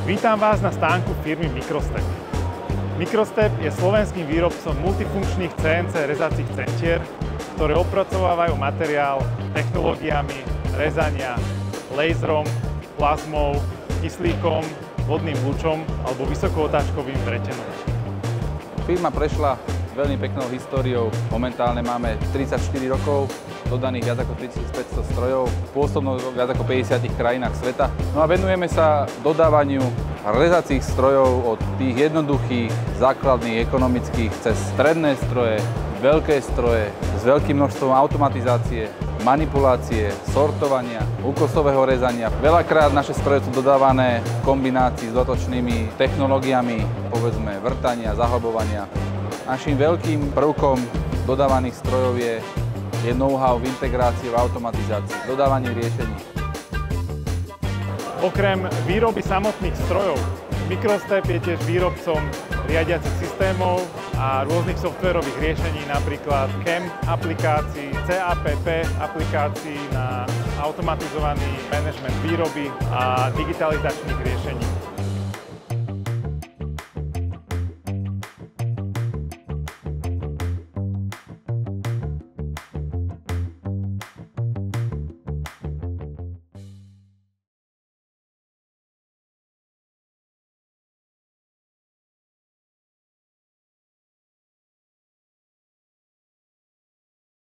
Vítam vás na stánku firmy Microstep. Microstep je slovenským výrobcom multifunkčných CNC rezacích centier, ktoré opracovávajú materiál technológiami rezania laserom, plazmou, kyslíkom, vodným lúčom alebo vysokootáčkovým vretenom. Firma prešla veľmi peknou históriou. Momentálne máme 34 rokov, dodaných viac ako 3500 strojov, pôsobnosť v viac ako 50 krajinách sveta. No a venujeme sa dodávaniu rezacích strojov od tých jednoduchých, základných, ekonomických, cez stredné stroje, veľké stroje, s veľkým množstvom automatizácie, manipulácie, sortovania, úkosového rezania. Veľakrát naše stroje sú dodávané v kombinácii s dodatočnými technológiami, povedzme vrtania, zahlbovania. Naším veľkým prvkom dodávaných strojov je know-how v integrácii, v automatizácii, dodávanie riešení. Okrem výroby samotných strojov, Microstep je tiež výrobcom riadiacich systémov a rôznych softvérových riešení, napríklad CAM aplikácií, CAPP aplikácií na automatizovaný manažment výroby a digitalizačných riešení.